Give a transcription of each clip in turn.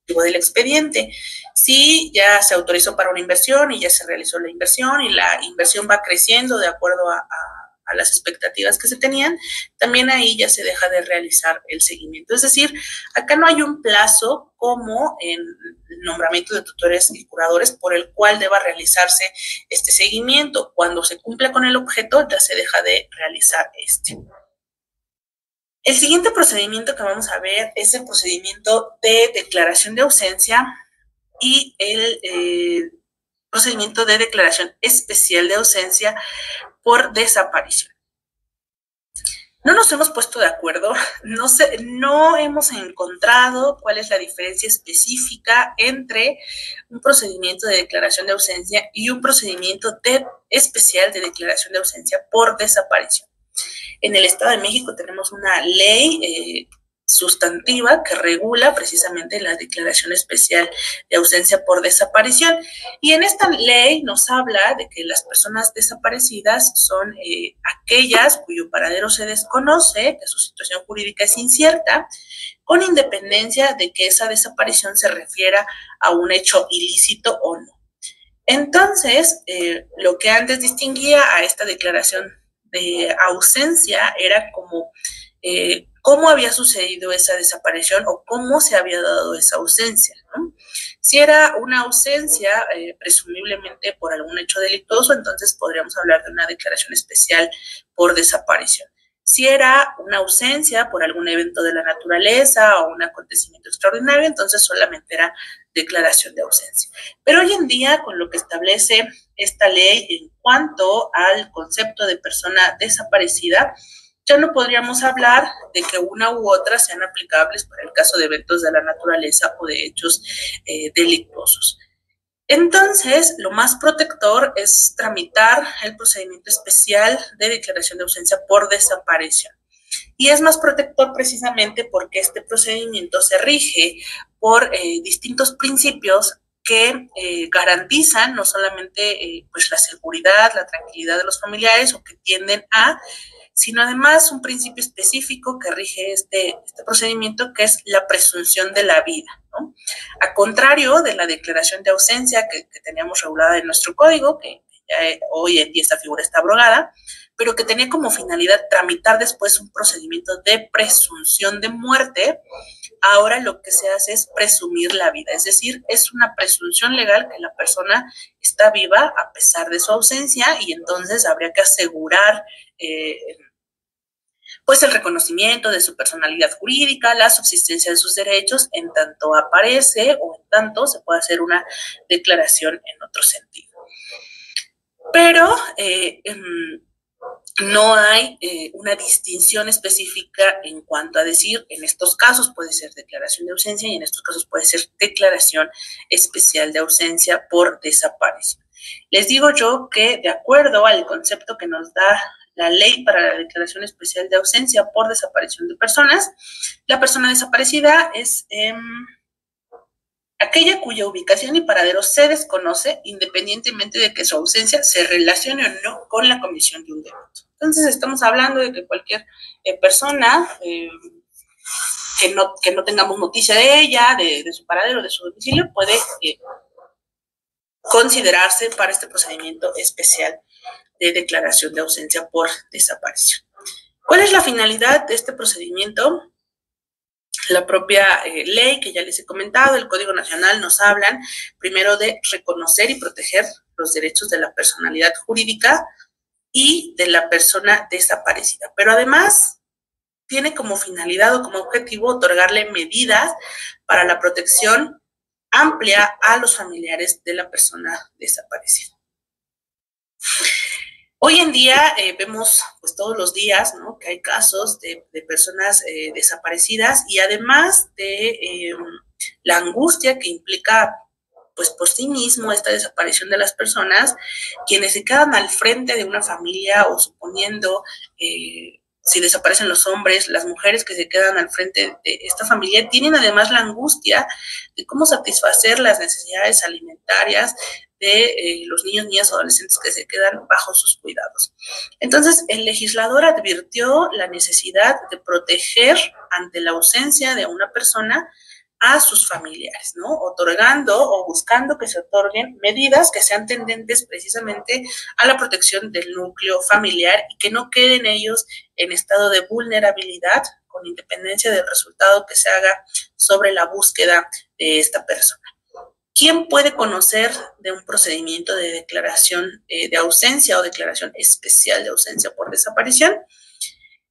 del expediente. Si ya se autorizó para una inversión y ya se realizó la inversión y la inversión va creciendo de acuerdo a las expectativas que se tenían, también ahí ya se deja de realizar el seguimiento. Es decir, acá no hay un plazo como en el nombramiento de tutores y curadores por el cual deba realizarse este seguimiento. Cuando se cumpla con el objeto, ya se deja de realizar este. El siguiente procedimiento que vamos a ver es el procedimiento de declaración de ausencia y el procedimiento de declaración especial de ausencia por desaparición. No nos hemos puesto de acuerdo, no hemos encontrado cuál es la diferencia específica entre un procedimiento de declaración de ausencia y un procedimiento especial de declaración de ausencia por desaparición. En el Estado de México tenemos una ley sustantiva que regula precisamente la declaración especial de ausencia por desaparición. Y en esta ley nos habla de que las personas desaparecidas son aquellas cuyo paradero se desconoce, que su situación jurídica es incierta, con independencia de que esa desaparición se refiera a un hecho ilícito o no. Entonces, lo que antes distinguía a esta declaración de ausencia era como cómo había sucedido esa desaparición o cómo se había dado esa ausencia, ¿no? Si era una ausencia presumiblemente por algún hecho delictuoso, entonces podríamos hablar de una declaración especial por desaparición. Si era una ausencia por algún evento de la naturaleza o un acontecimiento extraordinario, entonces solamente era declaración de ausencia. Pero hoy en día, con lo que establece esta ley en cuanto al concepto de persona desaparecida, ya no podríamos hablar de que una u otra sean aplicables para el caso de eventos de la naturaleza o de hechos delictuosos. Entonces, lo más protector es tramitar el procedimiento especial de declaración de ausencia por desaparición. Y es más protector precisamente porque este procedimiento se rige por distintos principios que garantizan no solamente pues la seguridad, la tranquilidad de los familiares o que tienden a, sino además un principio específico que rige este procedimiento, que es la presunción de la vida, ¿no? A contrario de la declaración de ausencia que teníamos regulada en nuestro código, que ya hoy en día esta figura está abrogada, pero que tenía como finalidad tramitar después un procedimiento de presunción de muerte, ahora lo que se hace es presumir la vida, es decir, es una presunción legal que la persona está viva a pesar de su ausencia y entonces habría que asegurar pues el reconocimiento de su personalidad jurídica, la subsistencia de sus derechos, en tanto aparece o en tanto se puede hacer una declaración en otro sentido. Pero no hay una distinción específica en cuanto a decir, en estos casos puede ser declaración de ausencia y en estos casos puede ser declaración especial de ausencia por desaparición. Les digo yo que de acuerdo al concepto que nos da la ley para la declaración especial de ausencia por desaparición de personas, la persona desaparecida es aquella cuya ubicación y paradero se desconoce independientemente de que su ausencia se relacione o no con la comisión de un delito. Entonces estamos hablando de que cualquier persona que no tengamos noticia de ella, de su paradero, de su domicilio, puede considerarse para este procedimiento especial de declaración de ausencia por desaparición. ¿Cuál es la finalidad de este procedimiento? La propia ley que ya les he comentado, el Código Nacional, nos hablan primero de reconocer y proteger los derechos de la personalidad jurídica y de la persona desaparecida, pero además tiene como finalidad o como objetivo otorgarle medidas para la protección amplia a los familiares de la persona desaparecida. Hoy en día vemos pues todos los días, ¿no?, que hay casos de personas desaparecidas y además de la angustia que implica pues por sí mismo esta desaparición de las personas, quienes se quedan al frente de una familia o suponiendo si desaparecen los hombres, las mujeres que se quedan al frente de esta familia tienen además la angustia de cómo satisfacer las necesidades alimentarias de los niños, niñas, adolescentes que se quedan bajo sus cuidados. Entonces, el legislador advirtió la necesidad de proteger ante la ausencia de una persona a sus familiares, ¿no? Otorgando o buscando que se otorguen medidas que sean tendentes precisamente a la protección del núcleo familiar y que no queden ellos en estado de vulnerabilidad con independencia del resultado que se haga sobre la búsqueda de esta persona. ¿Quién puede conocer de un procedimiento de declaración de ausencia o declaración especial de ausencia por desaparición?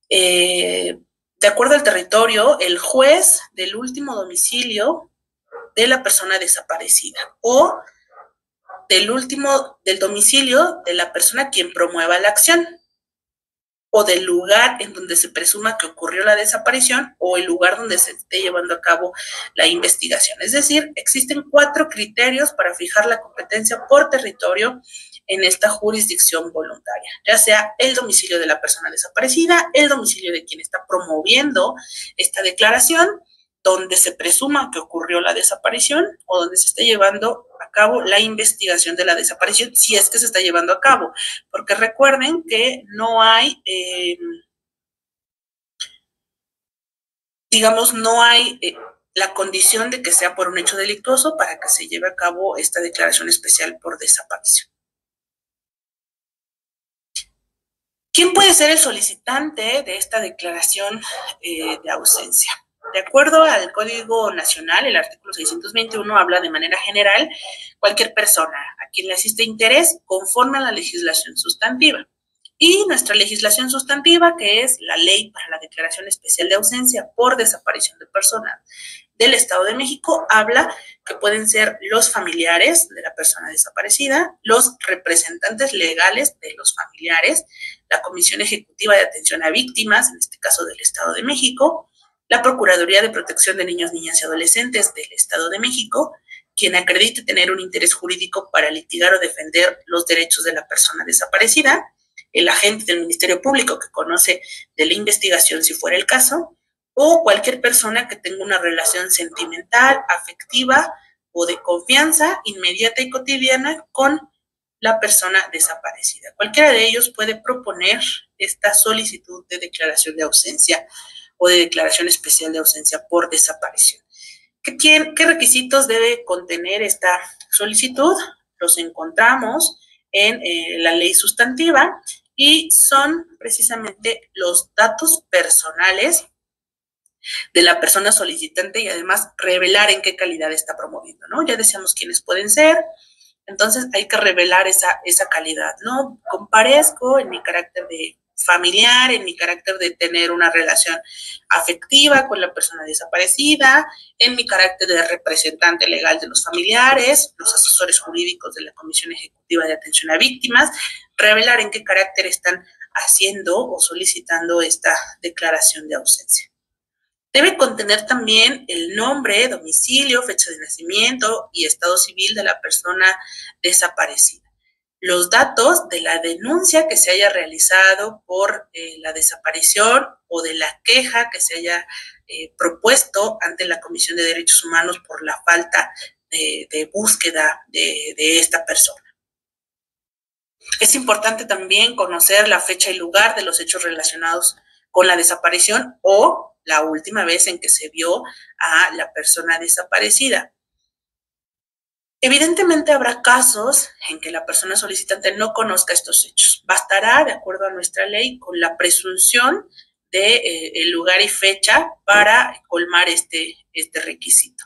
De acuerdo al territorio, el juez del último domicilio de la persona desaparecida o del domicilio de la persona quien promueva la acción o del lugar en donde se presuma que ocurrió la desaparición o el lugar donde se esté llevando a cabo la investigación. Es decir, existen 4 criterios para fijar la competencia por territorio en esta jurisdicción voluntaria, ya sea el domicilio de la persona desaparecida, el domicilio de quien está promoviendo esta declaración, donde se presuma que ocurrió la desaparición o donde se esté llevando a cabo la investigación de la desaparición, si es que se está llevando a cabo. Porque recuerden que no hay, no hay la condición de que sea por un hecho delictuoso para que se lleve a cabo esta declaración especial por desaparición. ¿Quién puede ser el solicitante de esta declaración de ausencia? De acuerdo al Código Nacional, el artículo 621 habla de manera general cualquier persona a quien le asiste interés conforme a la legislación sustantiva. Y nuestra legislación sustantiva, que es la Ley para la Declaración Especial de Ausencia por Desaparición de Personas del Estado de México, habla que pueden ser los familiares de la persona desaparecida, los representantes legales de los familiares, la Comisión Ejecutiva de Atención a Víctimas, en este caso del Estado de México, la Procuraduría de Protección de Niños, Niñas y Adolescentes del Estado de México, quien acredite tener un interés jurídico para litigar o defender los derechos de la persona desaparecida, el agente del Ministerio Público que conoce de la investigación si fuera el caso, o cualquier persona que tenga una relación sentimental, afectiva o de confianza inmediata y cotidiana con la persona desaparecida. Cualquiera de ellos puede proponer esta solicitud de declaración de ausencia o de declaración especial de ausencia por desaparición. ¿Qué requisitos debe contener esta solicitud? Los encontramos en la ley sustantiva y son precisamente los datos personales de la persona solicitante y además revelar en qué calidad está promoviendo, ¿no? Ya decíamos quiénes pueden ser, entonces hay que revelar esa calidad, ¿no? Comparezco en mi carácter de familiar, en mi carácter de tener una relación afectiva con la persona desaparecida, en mi carácter de representante legal de los familiares, los asesores jurídicos de la Comisión Ejecutiva de Atención a Víctimas, revelar en qué carácter están haciendo o solicitando esta declaración de ausencia. Debe contener también el nombre, domicilio, fecha de nacimiento y estado civil de la persona desaparecida. Los datos de la denuncia que se haya realizado por la desaparición o de la queja que se haya propuesto ante la Comisión de Derechos Humanos por la falta de búsqueda de esta persona. Es importante también conocer la fecha y lugar de los hechos relacionados con la desaparición o la última vez en que se vio a la persona desaparecida. Evidentemente habrá casos en que la persona solicitante no conozca estos hechos. Bastará, de acuerdo a nuestra ley, con la presunción de el lugar y fecha para colmar este requisito.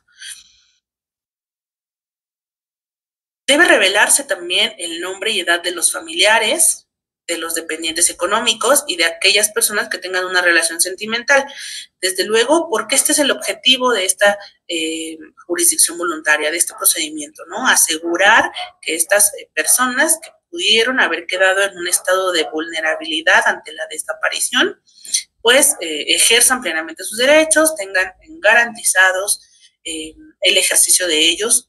Debe revelarse también el nombre y edad de los familiares, de los dependientes económicos y de aquellas personas que tengan una relación sentimental. Desde luego, porque este es el objetivo de esta jurisdicción voluntaria, de este procedimiento, ¿no? Asegurar que estas personas que pudieron haber quedado en un estado de vulnerabilidad ante la desaparición, pues ejerzan plenamente sus derechos, tengan garantizados el ejercicio de ellos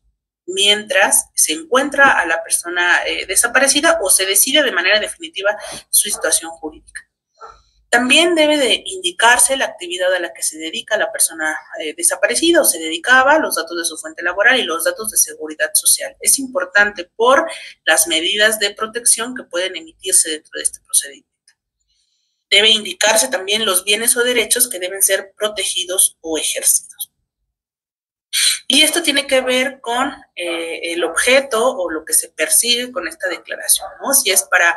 mientras se encuentra a la persona desaparecida o se decide de manera definitiva su situación jurídica. También debe de indicarse la actividad a la que se dedica la persona desaparecida o se dedicaba, los datos de su fuente laboral y los datos de seguridad social. Es importante por las medidas de protección que pueden emitirse dentro de este procedimiento. Debe indicarse también los bienes o derechos que deben ser protegidos o ejercidos. Y esto tiene que ver con el objeto o lo que se persigue con esta declaración, ¿no? Si es para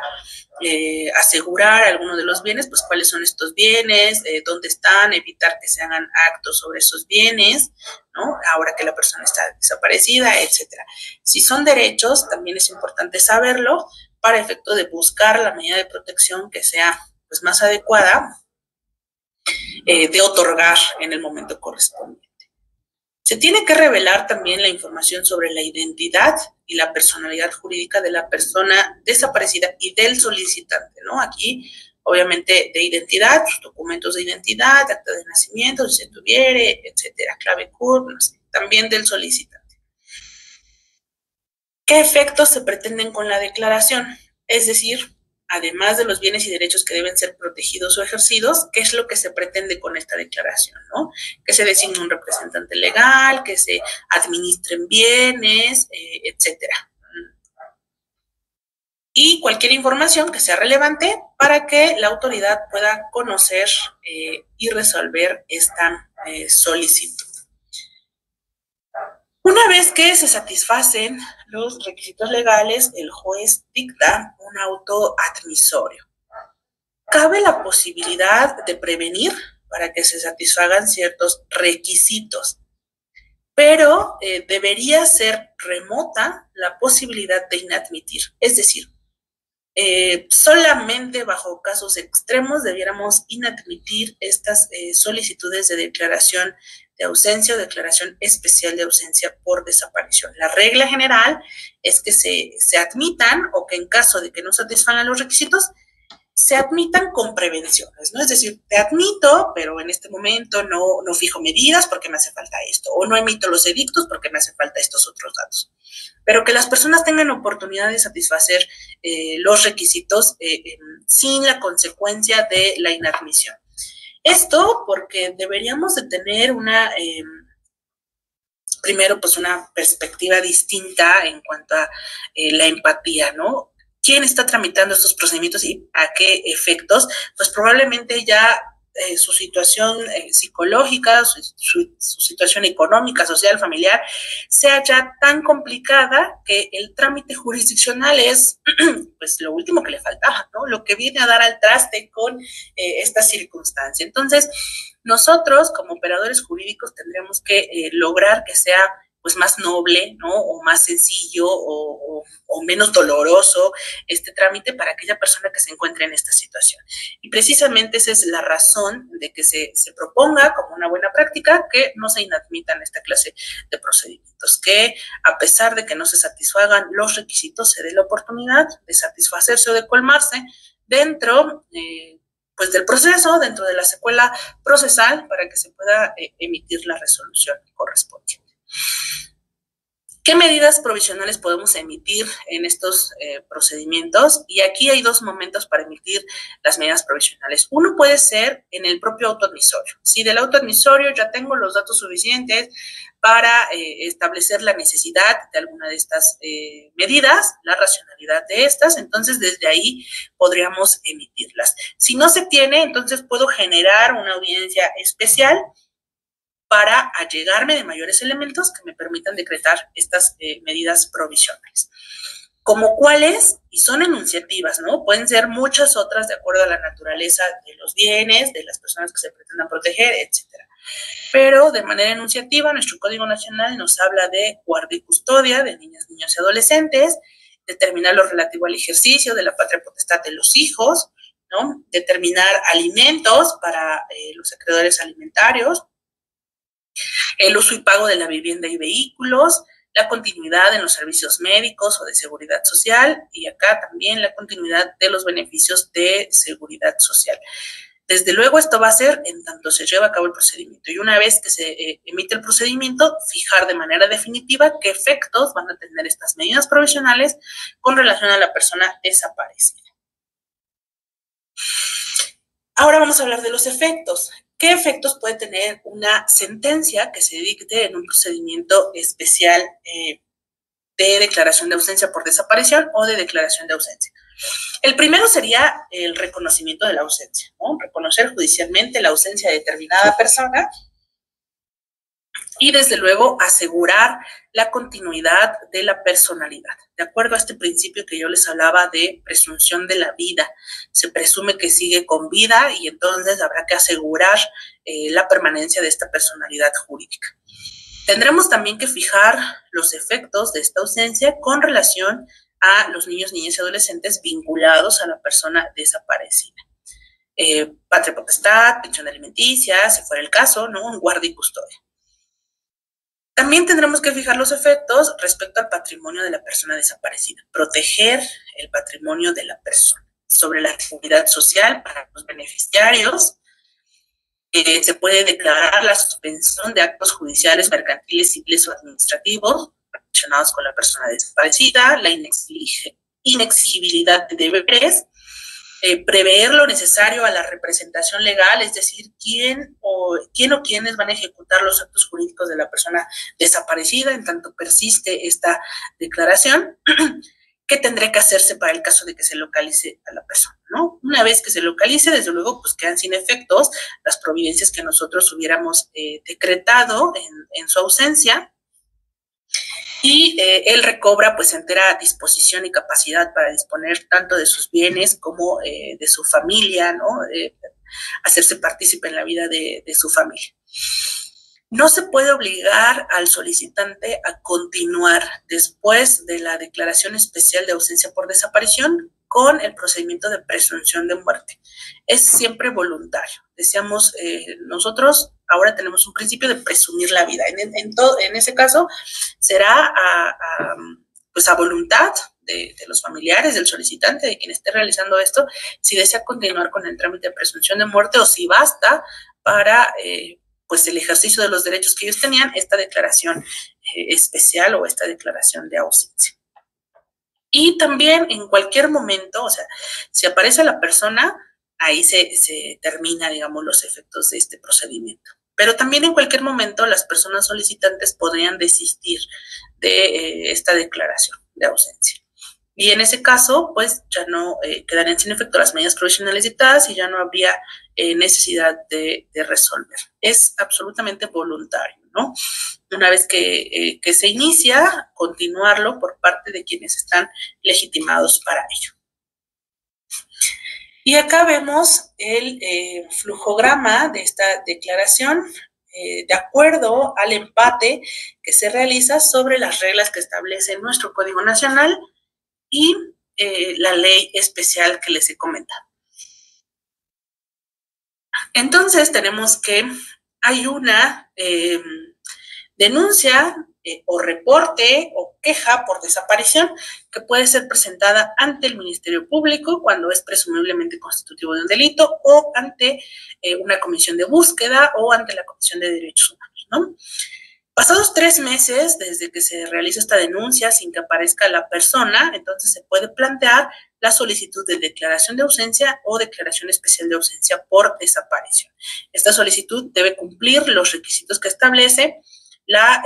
asegurar alguno de los bienes, pues cuáles son estos bienes, dónde están, evitar que se hagan actos sobre esos bienes, ¿no? Ahora que la persona está desaparecida, etcétera. Si son derechos, también es importante saberlo para efecto de buscar la medida de protección que sea pues, más adecuada de otorgar en el momento correspondiente. Se tiene que revelar también la información sobre la identidad y la personalidad jurídica de la persona desaparecida y del solicitante, ¿no? Aquí, obviamente, de identidad, sus documentos de identidad, acta de nacimiento, si se tuviere, etcétera, clave CURP, no sé, también del solicitante. ¿Qué efectos se pretenden con la declaración? Es decir, además de los bienes y derechos que deben ser protegidos o ejercidos, ¿qué es lo que se pretende con esta declaración? ¿No? Que se designe un representante legal, que se administren bienes, etcétera. Y cualquier información que sea relevante para que la autoridad pueda conocer y resolver esta solicitud. Una vez que se satisfacen los requisitos legales, el juez dicta un auto admisorio. Cabe la posibilidad de prevenir para que se satisfagan ciertos requisitos, pero debería ser remota la posibilidad de inadmitir. Es decir, solamente bajo casos extremos debiéramos inadmitir estas solicitudes de declaración de ausencia o declaración especial de ausencia por desaparición. La regla general es que se admitan o que en caso de que no satisfagan los requisitos, se admitan con prevenciones, ¿no? Es decir, te admito, pero en este momento no fijo medidas porque me hace falta esto, o no emito los edictos porque me hace falta estos otros datos. Pero que las personas tengan oportunidad de satisfacer los requisitos sin la consecuencia de la inadmisión. Esto porque deberíamos de tener primero, pues una perspectiva distinta en cuanto a la empatía, ¿no? ¿Quién está tramitando estos procedimientos y a qué efectos? Pues probablemente ya su situación psicológica, su situación económica, social, familiar, sea ya tan complicada que el trámite jurisdiccional es pues lo último que le faltaba, ¿no? Lo que viene a dar al traste con esta circunstancia. Entonces, nosotros como operadores jurídicos tendremos que lograr que sea pues más noble, ¿no? O más sencillo o menos doloroso este trámite para aquella persona que se encuentre en esta situación. Y precisamente esa es la razón de que se proponga como una buena práctica que no se inadmitan esta clase de procedimientos, que a pesar de que no se satisfagan los requisitos, se dé la oportunidad de satisfacerse o de colmarse dentro pues del proceso, dentro de la secuela procesal, para que se pueda emitir la resolución correspondiente. ¿Qué medidas provisionales podemos emitir en estos procedimientos? Y aquí hay dos momentos para emitir las medidas provisionales. Uno puede ser en el propio autoadmisorio. Si del autoadmisorio ya tengo los datos suficientes para establecer la necesidad de alguna de estas medidas, la racionalidad de estas, entonces desde ahí podríamos emitirlas. Si no se tiene, entonces puedo generar una audiencia especial para allegarme de mayores elementos que me permitan decretar estas medidas provisionales. ¿Como cuáles? Y son enunciativas, ¿no? Pueden ser muchas otras de acuerdo a la naturaleza de los bienes, de las personas que se pretendan proteger, etcétera. Pero de manera enunciativa, nuestro Código Nacional nos habla de guardia y custodia de niñas, niños y adolescentes, determinar lo relativo al ejercicio de la patria potestad de los hijos, ¿no? Determinar alimentos para los acreedores alimentarios, el uso y pago de la vivienda y vehículos, la continuidad en los servicios médicos o de seguridad social y acá también la continuidad de los beneficios de seguridad social. Desde luego esto va a ser en tanto se lleva a cabo el procedimiento y una vez que se emite el procedimiento, fijar de manera definitiva qué efectos van a tener estas medidas provisionales con relación a la persona desaparecida. Ahora vamos a hablar de los efectos. ¿Qué efectos puede tener una sentencia que se dicte en un procedimiento especial de declaración de ausencia por desaparición o de declaración de ausencia? El primero sería el reconocimiento de la ausencia, ¿no? Reconocer judicialmente la ausencia de determinada persona y desde luego asegurar la continuidad de la personalidad. De acuerdo a este principio que yo les hablaba de presunción de la vida, se presume que sigue con vida y entonces habrá que asegurar la permanencia de esta personalidad jurídica. Tendremos también que fijar los efectos de esta ausencia con relación a los niños, niñas y adolescentes vinculados a la persona desaparecida. Patria potestad, pensión alimenticia, si fuera el caso, ¿no? Un guardia y custodia. También tendremos que fijar los efectos respecto al patrimonio de la persona desaparecida, proteger el patrimonio de la persona, sobre la actividad social para los beneficiarios. Se puede declarar la suspensión de actos judiciales, mercantiles, civiles o administrativos relacionados con la persona desaparecida, la inexigibilidad de deberes, prever lo necesario a la representación legal, es decir, quién o quiénes van a ejecutar los actos jurídicos de la persona desaparecida en tanto persiste esta declaración, qué tendrá que hacerse para el caso de que se localice a la persona, ¿no? Una vez que se localice, desde luego, pues quedan sin efectos las providencias que nosotros hubiéramos decretado en su ausencia, y él recobra pues entera disposición y capacidad para disponer tanto de sus bienes como de su familia, ¿no? Hacerse partícipe en la vida de su familia. No se puede obligar al solicitante a continuar después de la declaración especial de ausencia por desaparición con el procedimiento de presunción de muerte. Es siempre voluntario. Decíamos, nosotros ahora tenemos un principio de presumir la vida. En ese caso, será pues a voluntad de los familiares, del solicitante, de quien esté realizando esto, si desea continuar con el trámite de presunción de muerte o si basta para pues el ejercicio de los derechos que ellos tenían, esta declaración especial o esta declaración de ausencia. Y también en cualquier momento, o sea, si aparece la persona, ahí se termina, digamos, los efectos de este procedimiento. Pero también en cualquier momento las personas solicitantes podrían desistir de esta declaración de ausencia. Y en ese caso, pues ya no quedarían sin efecto las medidas provisionales dictadas y ya no habría necesidad de resolver. Es absolutamente voluntario, ¿no? Una vez que se inicia, continuarlo por parte de quienes están legitimados para ello. Y acá vemos el flujograma de esta declaración de acuerdo al empate que se realiza sobre las reglas que establece nuestro Código Nacional y la ley especial que les he comentado. Entonces tenemos que hay una denuncia o reporte o queja por desaparición que puede ser presentada ante el Ministerio Público cuando es presumiblemente constitutivo de un delito o ante una comisión de búsqueda o ante la Comisión de Derechos Humanos, ¿no? Pasados 3 meses desde que se realiza esta denuncia sin que aparezca la persona, entonces se puede plantear la solicitud de declaración de ausencia o declaración especial de ausencia por desaparición. Esta solicitud debe cumplir los requisitos que establece la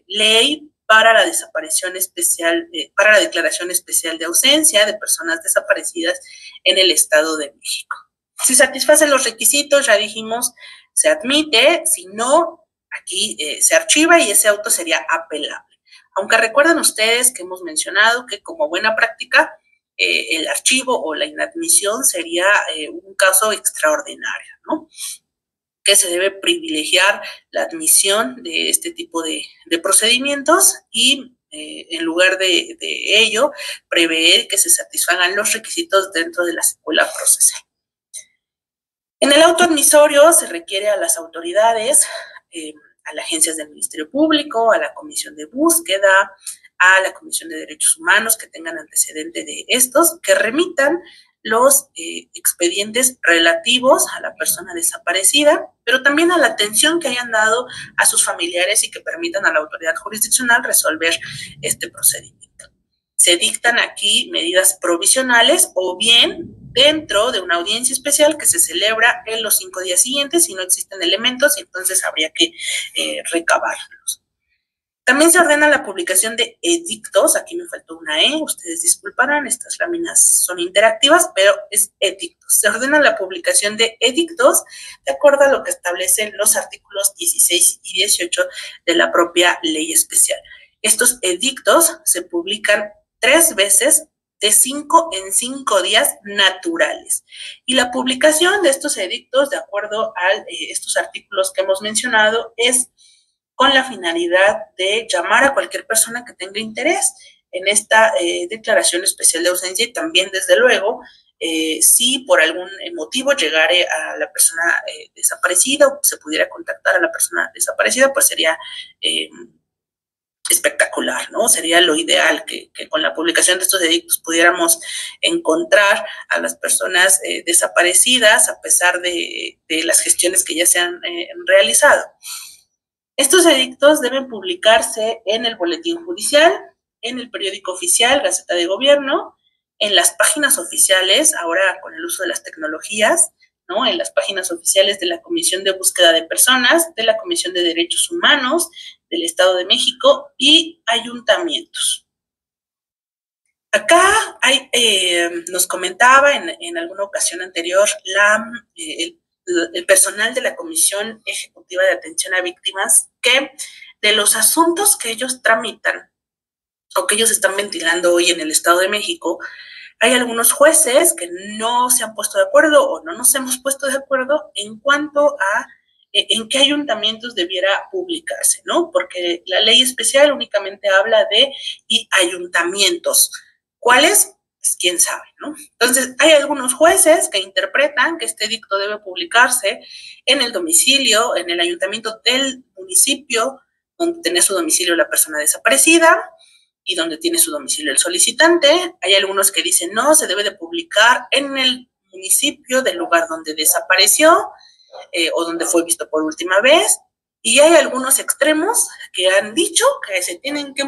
ley para la desaparición especial, para la declaración especial de ausencia de personas desaparecidas en el Estado de México. Si satisfacen los requisitos, ya dijimos, se admite, si no, aquí se archiva y ese auto sería apelable. Aunque recuerden ustedes que hemos mencionado que como buena práctica, el archivo o la inadmisión sería un caso extraordinario, ¿no? Que se debe privilegiar la admisión de este tipo de procedimientos y en lugar de ello, prever que se satisfagan los requisitos dentro de la secuela procesal. En el auto admisorio se requiere a las autoridades, a las agencias del Ministerio Público, a la Comisión de Búsqueda, a la Comisión de Derechos Humanos que tengan antecedente de estos, que remitan los expedientes relativos a la persona desaparecida, pero también a la atención que hayan dado a sus familiares y que permitan a la autoridad jurisdiccional resolver este procedimiento. Se dictan aquí medidas provisionales o bien dentro de una audiencia especial que se celebra en los 5 días siguientes si no existen elementos y entonces habría que recabarlos. También se ordena la publicación de edictos, aquí me faltó una E, ustedes disculparán, estas láminas son interactivas, pero es edictos. Se ordena la publicación de edictos de acuerdo a lo que establecen los artículos 16 y 18 de la propia ley especial. Estos edictos se publican 3 veces de 5 en 5 días naturales. Y la publicación de estos edictos, de acuerdo a estos artículos que hemos mencionado, es con la finalidad de llamar a cualquier persona que tenga interés en esta declaración especial de ausencia y también, desde luego, si por algún motivo llegare a la persona desaparecida o se pudiera contactar a la persona desaparecida, pues sería espectacular, ¿no? Sería lo ideal que con la publicación de estos edictos pudiéramos encontrar a las personas desaparecidas a pesar de las gestiones que ya se han realizado. Estos edictos deben publicarse en el Boletín Judicial, en el periódico oficial, Gaceta de Gobierno, en las páginas oficiales, ahora con el uso de las tecnologías, ¿no? En las páginas oficiales de la Comisión de Búsqueda de Personas, de la Comisión de Derechos Humanos, del Estado de México y ayuntamientos. Acá nos comentaba en alguna ocasión anterior el personal de la Comisión Ejecutiva de Atención a Víctimas que de los asuntos que ellos tramitan o que ellos están ventilando hoy en el Estado de México, hay algunos jueces que no se han puesto de acuerdo o no nos hemos puesto de acuerdo en cuanto a en qué ayuntamientos debiera publicarse, ¿no? Porque la ley especial únicamente habla de ayuntamientos. ¿Cuáles? Pues quién sabe, ¿no? Entonces, hay algunos jueces que interpretan que este edicto debe publicarse en el domicilio, en el ayuntamiento del municipio donde tiene su domicilio la persona desaparecida y donde tiene su domicilio el solicitante. Hay algunos que dicen, no, se debe de publicar en el municipio del lugar donde desapareció o donde fue visto por última vez. Y hay algunos extremos que han dicho que se tienen que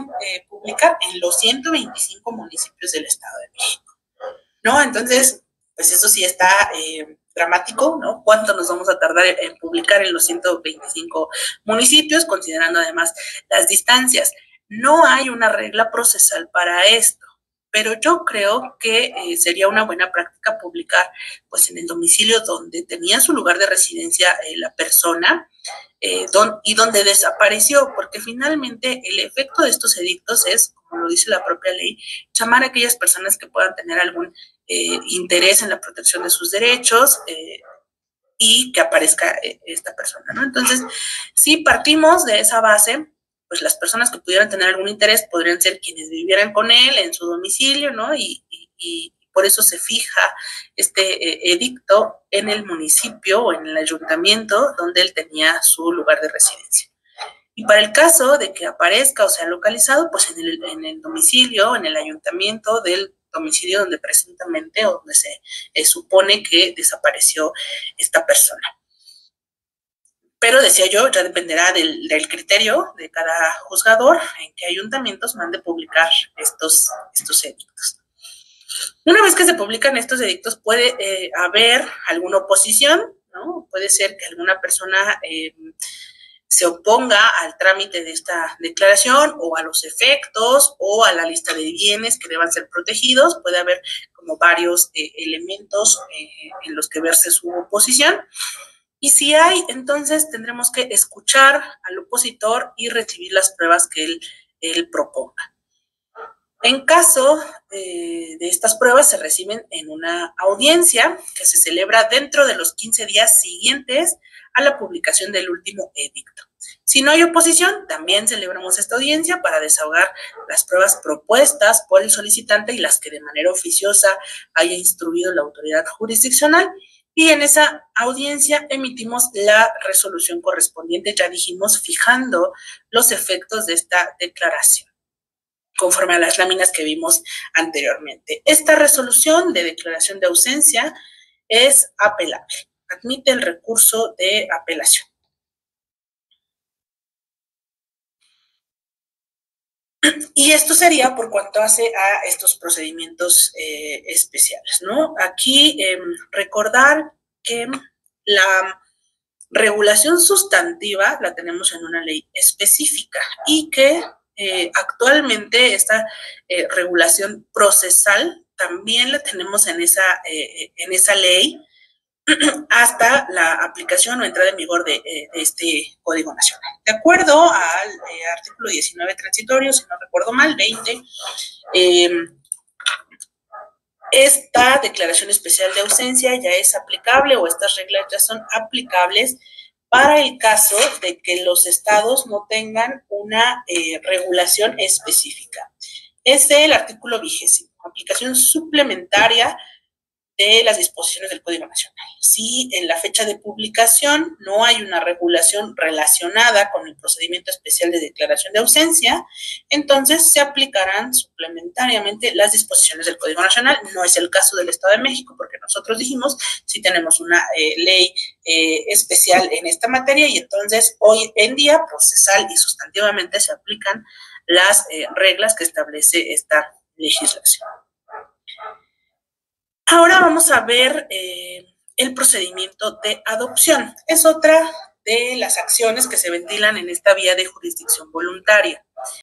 publicar en los 125 municipios del Estado de México, ¿no? Entonces, pues eso sí está dramático, ¿no? ¿Cuánto nos vamos a tardar en publicar en los 125 municipios, considerando además las distancias? No hay una regla procesal para esto, pero yo creo que sería una buena práctica publicar pues en el domicilio donde tenía su lugar de residencia la persona y donde desapareció, porque finalmente el efecto de estos edictos es, como lo dice la propia ley, llamar a aquellas personas que puedan tener algún interés en la protección de sus derechos y que aparezca esta persona, ¿no? Entonces, si partimos de esa base, pues las personas que pudieran tener algún interés podrían ser quienes vivieran con él en su domicilio, ¿no? Y por eso se fija este edicto en el municipio o en el ayuntamiento donde él tenía su lugar de residencia. Y para el caso de que aparezca o sea localizado, pues en el domicilio, en el ayuntamiento del domicilio donde presuntamente o donde se supone que desapareció esta persona. Pero decía yo, ya dependerá del criterio de cada juzgador en qué ayuntamientos mande publicar estos edictos. Una vez que se publican estos edictos, puede haber alguna oposición, ¿no? Puede ser que alguna persona se oponga al trámite de esta declaración o a los efectos o a la lista de bienes que deban ser protegidos. Puede haber como varios elementos en los que verse su oposición. Y si hay, entonces tendremos que escuchar al opositor y recibir las pruebas que él proponga. En caso de estas pruebas se reciben en una audiencia que se celebra dentro de los 15 días siguientes a la publicación del último edicto. Si no hay oposición, también celebramos esta audiencia para desahogar las pruebas propuestas por el solicitante y las que de manera oficiosa haya instruido la autoridad jurisdiccional. Y en esa audiencia emitimos la resolución correspondiente, ya dijimos, fijando los efectos de esta declaración, conforme a las láminas que vimos anteriormente. Esta resolución de declaración de ausencia es apelable, admite el recurso de apelación. Y esto sería por cuanto hace a estos procedimientos especiales, ¿no? Aquí recordar que regulación sustantiva la tenemos en una ley específica y que actualmente esta regulación procesal también la tenemos en esa ley hasta la aplicación o entrada en vigor de este Código Nacional. De acuerdo al artículo 19 transitorio, si no recuerdo mal, 20, esta declaración especial de ausencia ya es aplicable o estas reglas ya son aplicables para el caso de que los estados no tengan una regulación específica. Es el artículo 20, aplicación suplementaria de las disposiciones del Código Nacional. Si en la fecha de publicación no hay una regulación relacionada con el procedimiento especial de declaración de ausencia, entonces se aplicarán suplementariamente las disposiciones del Código Nacional. No es el caso del Estado de México, porque nosotros dijimos si tenemos una ley especial en esta materia y entonces hoy en día procesal y sustantivamente se aplican las reglas que establece esta legislación. Ahora vamos a ver el procedimiento de adopción. Es otra de las acciones que se ventilan en esta vía de jurisdicción voluntaria.